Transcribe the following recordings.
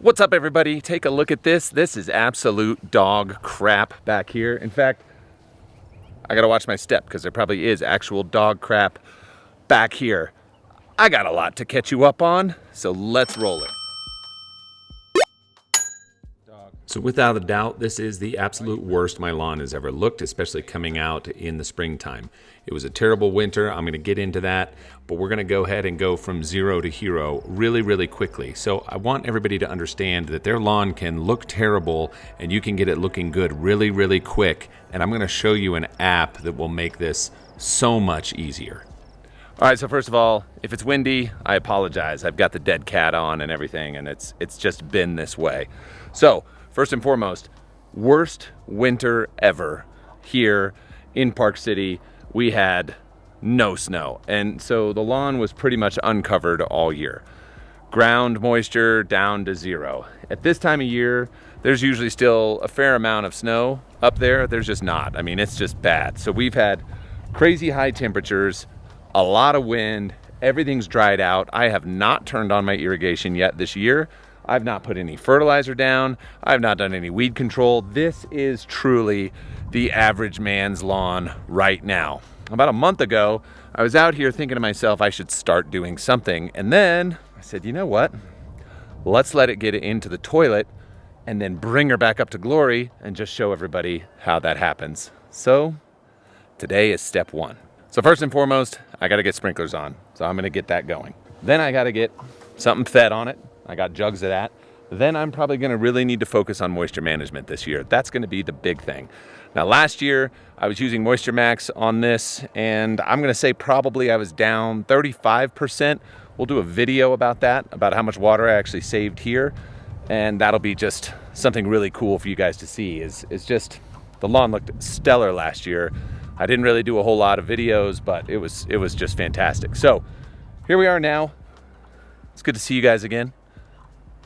What's up, everybody? Take a look at this. This is absolute dog crap back here. In fact, I gotta watch my step because there probably is actual dog crap back here. I got a lot to catch you up on, so let's roll it. So without a doubt, this is the absolute worst my lawn has ever looked, especially coming out in the springtime. It was a terrible winter. I'm going to get into that, but we're going to go ahead and go from zero to hero really quickly. So I want everybody to understand that their lawn can look terrible and you can get it looking good really quick. And I'm going to show you an app that will make this so much easier. All right, so first of all, if it's windy, I apologize. I've got the dead cat on and everything, and it's just been this way. So first and foremost, worst winter ever here in Park City. We had no snow, and so the lawn was pretty much uncovered all year. Ground moisture down to zero. At this time of year, there's usually still a fair amount of snow up there. There's just not. I mean, it's just bad. So we've had crazy high temperatures, a lot of wind, everything's dried out. I have not turned on my irrigation yet this year. I've not put any fertilizer down. I've not done any weed control. This is truly the average man's lawn right now. About a month ago, I was out here thinking to myself, I should start doing something. And then I said, you know what? Let's let it get into the toilet and then bring her back up to glory and just show everybody how that happens. So today is step one. So first and foremost, I gotta get sprinklers on. So I'm gonna get that going. Then I gotta get something fed on it. I got jugs of that. Then I'm probably gonna really need to focus on moisture management this year. That's gonna be the big thing. Now last year, I was using Moisture Max on this, and I'm gonna say probably I was down 35%. We'll do a video about that, about how much water I actually saved here. And that'll be just something really cool for you guys to see. Is just, the lawn looked stellar last year. I didn't really do a whole lot of videos, but it was just fantastic. So here we are now. It's good to see you guys again.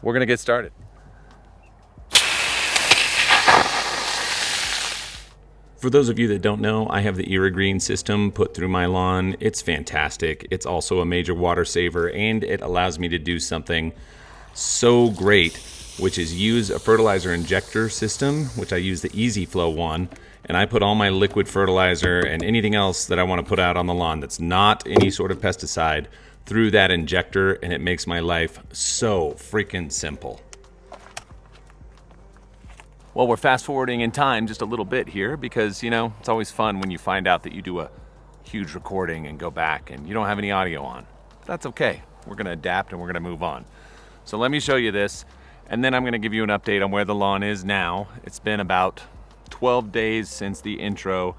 We're gonna get started. For those of you that don't know, I have the Irrigation system put through my lawn. It's fantastic. It's also a major water saver, and it allows me to do something so great, which is use a fertilizer injector system, which I use the Easy Flow one, and I put all my liquid fertilizer and anything else that I want to put out on the lawn that's not any sort of pesticide through that injector, and it makes my life so freaking simple. Well, we're fast forwarding in time just a little bit here because, you know, it's always fun when you find out that you do a huge recording and go back and you don't have any audio on. That's okay. We're gonna adapt and we're gonna move on. So let me show you this, and then I'm gonna give you an update on where the lawn is now. It's been about 12 days since the intro,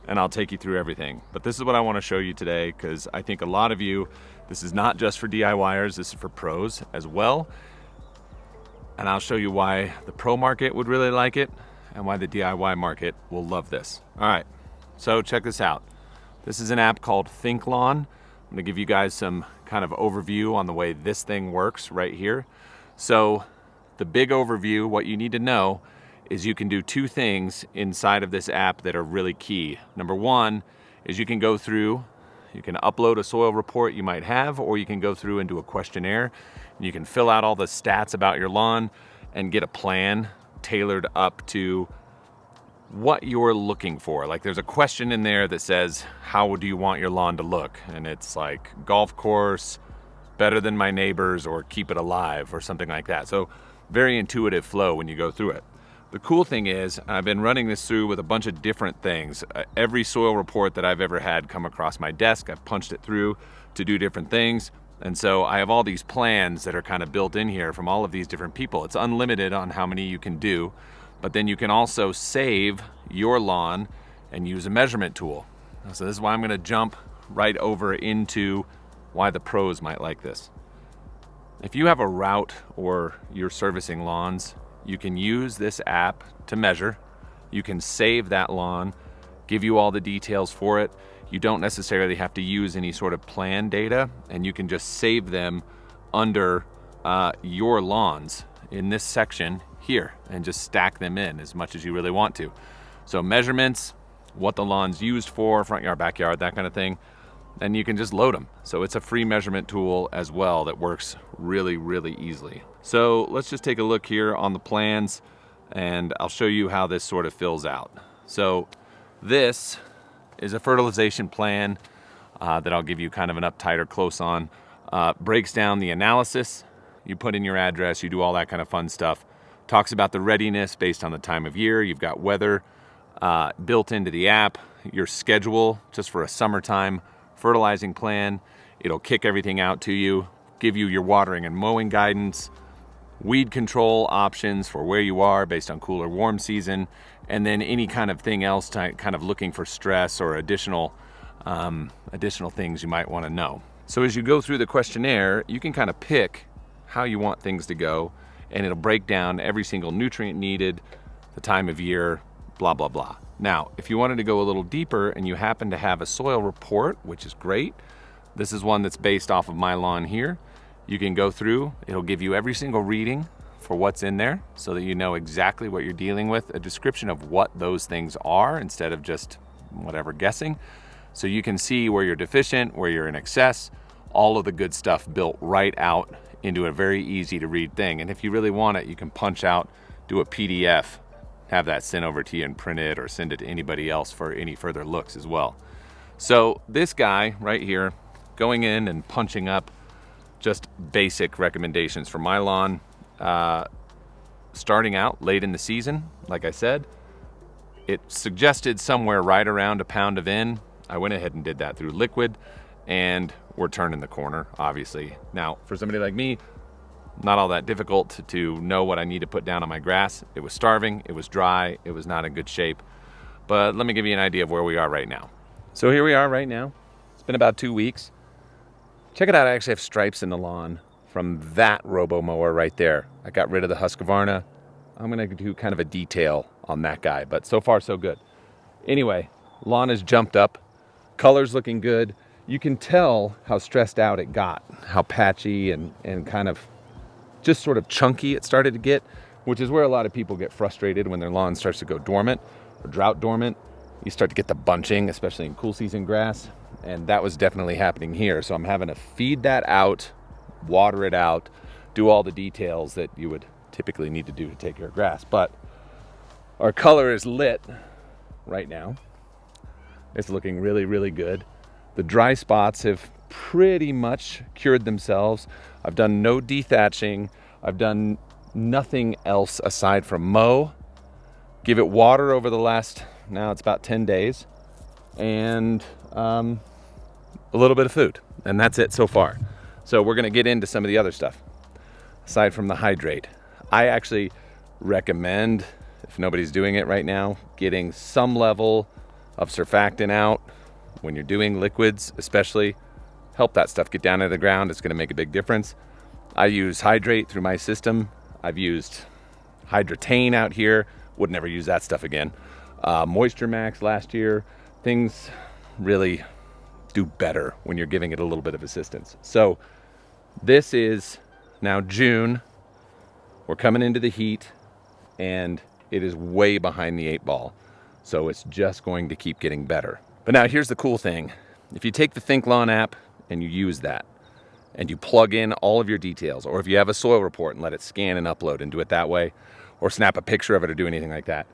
and I'll take you through everything. But this is what I wanna show you today because I think a lot of you, this is not just for DIYers, this is for pros as well. And I'll show you why the pro market would really like it and why the DIY market will love this. All right, so check this out. This is an app called ThinkLawn. I'm gonna give you guys some kind of overview on the way this thing works right here. So the big overview, what you need to know is you can do two things inside of this app that are really key. Number one is you can go through, you can upload a soil report you might have, or you can go through and do a questionnaire. You can fill out all the stats about your lawn and get a plan tailored up to what you're looking for. Like there's a question in there that says, how do you want your lawn to look? And it's like golf course, better than my neighbors, or keep it alive, or something like that. So very intuitive flow when you go through it. The cool thing is I've been running this through with a bunch of different things. Every soil report that I've ever had come across my desk, I've punched it through to do different things. And so I have all these plans that are kind of built in here from all of these different people. It's unlimited on how many you can do, but then you can also save your lawn and use a measurement tool. So this is why I'm gonna jump right over into why the pros might like this. If you have a route or you're servicing lawns, you can use this app to measure. You can save that lawn, give you all the details for it. You don't necessarily have to use any sort of plan data, and you can just save them under your lawns in this section here and just stack them in as much as you really want to. So measurements, what the lawn's used for, front yard, backyard, that kind of thing, and you can just load them. So it's a free measurement tool as well that works really easily. So let's just take a look here on the plans and I'll show you how this sort of fills out. So this is a fertilization plan that I'll give you kind of an up tight or close on. Breaks down the analysis. You put in your address, you do all that kind of fun stuff. Talks about the readiness based on the time of year. You've got weather built into the app, your schedule just for a summertime fertilizing plan. It'll kick everything out to you, give you your watering and mowing guidance, weed control options for where you are based on cool or warm season, and then any kind of thing else kind of looking for stress or additional things you might want to know. So as you go through the questionnaire, you can kind of pick how you want things to go, and it'll break down every single nutrient needed, the time of year, blah, blah, blah. Now, if you wanted to go a little deeper and you happen to have a soil report, which is great, this is one that's based off of my lawn here. You can go through, it'll give you every single reading for what's in there so that you know exactly what you're dealing with, a description of what those things are instead of just whatever guessing. So you can see where you're deficient, where you're in excess, all of the good stuff built right out into a very easy to read thing. And if you really want it, you can punch out, do a PDF, have that sent over to you and print it or send it to anybody else for any further looks as well. So this guy right here, going in and punching up just basic recommendations for my lawn. Starting out late in the season, like I said, it suggested somewhere right around a pound of N. I went ahead and did that through liquid, and we're turning the corner, obviously. Now, for somebody like me, not all that difficult to know what I need to put down on my grass. It was starving, it was dry, it was not in good shape. But let me give you an idea of where we are right now. So here we are right now. It's been about 2 weeks. Check it out, I actually have stripes in the lawn from that robo mower right there. I got rid of the Husqvarna. I'm gonna do kind of a detail on that guy, but so far so good. Anyway, lawn has jumped up, color's looking good. You can tell how stressed out it got, how patchy and kind of just sort of chunky it started to get, which is where a lot of people get frustrated when their lawn starts to go dormant or drought dormant. You start to get the bunching, especially in cool season grass. And that was definitely happening here. So I'm having to feed that out, water it out, do all the details that you would typically need to do to take care of grass. But our color is lit right now. It's looking really, really good. The dry spots have pretty much cured themselves. I've done no dethatching. I've done nothing else aside from mow, give it water over the last, now it's about 10 days, and a little bit of food, and that's it so far. So we're gonna get into some of the other stuff. Aside from the hydrate, I actually recommend, if nobody's doing it right now, getting some level of surfactant out when you're doing liquids, especially. Help that stuff get down to the ground. It's gonna make a big difference. I use hydrate through my system. I've used Hydratane out here. Would never use that stuff again. Moisture Max last year. Things really do better when you're giving it a little bit of assistance. So this is now June. We're coming into the heat and it is way behind the 8 ball. So it's just going to keep getting better. But now here's the cool thing. If you take the ThinkLawn app and you use that and you plug in all of your details, or if you have a soil report and let it scan and upload and do it that way, or snap a picture of it or do anything like that,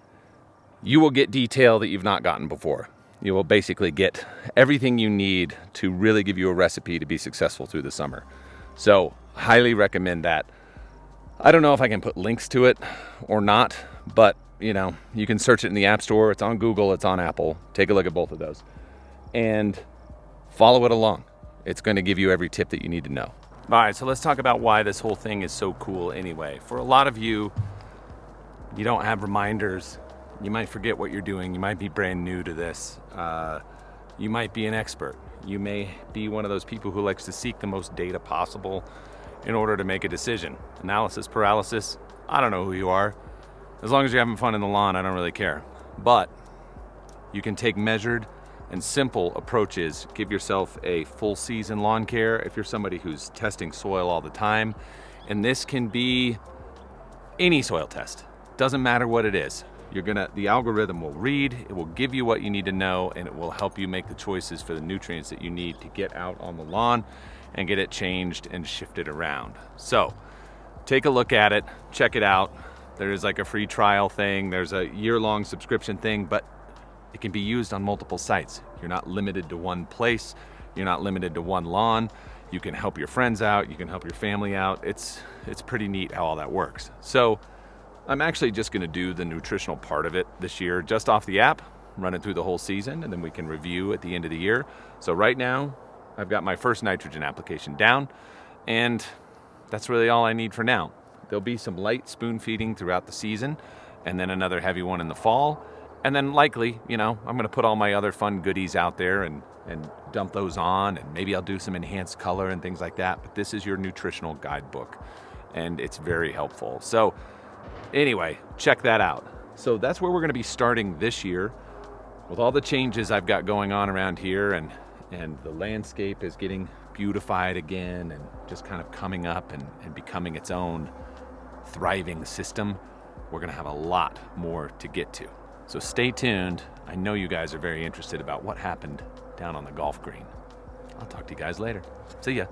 you will get detail that you've not gotten before. You will basically get everything you need to really give you a recipe to be successful through the summer. So highly recommend that. I don't know if I can put links to it or not, but you know, you can search it in the App Store. It's on Google, it's on Apple. Take a look at both of those and follow it along. It's going to give you every tip that you need to know. All right, so let's talk about why this whole thing is so cool anyway. For a lot of you, you don't have reminders. You might forget what you're doing. You might be brand new to this. You might be an expert. You may be one of those people who likes to seek the most data possible in order to make a decision. Analysis paralysis, I don't know who you are. As long as you're having fun in the lawn, I don't really care. But you can take measured and simple approaches. Give yourself a full season lawn care if you're somebody who's testing soil all the time. And this can be any soil test. Doesn't matter what it is. The algorithm will read, it will give you what you need to know, and it will help you make the choices for the nutrients that you need to get out on the lawn and get it changed and shifted around. So take a look at it, check it out. There's like a free trial thing, there's a year-long subscription thing, but it can be used on multiple sites. You're not limited to one place, you're not limited to one lawn. You can help your friends out, you can help your family out. It's pretty neat how all that works. So I'm actually just gonna do the nutritional part of it this year, just off the app, run it through the whole season, and then we can review at the end of the year. So right now, I've got my first nitrogen application down, and that's really all I need for now. There'll be some light spoon feeding throughout the season, and then another heavy one in the fall. And then likely, I'm gonna put all my other fun goodies out there and dump those on, and maybe I'll do some enhanced color and things like that. But this is your nutritional guidebook, and it's very helpful. So anyway, check that out. So that's where we're gonna be starting this year with all the changes I've got going on around here, and the landscape is getting beautified again and just kind of coming up and becoming its own thriving system. We're gonna have a lot more to get to. So stay tuned. I know you guys are very interested about what happened down on the golf green. I'll talk to you guys later. See ya.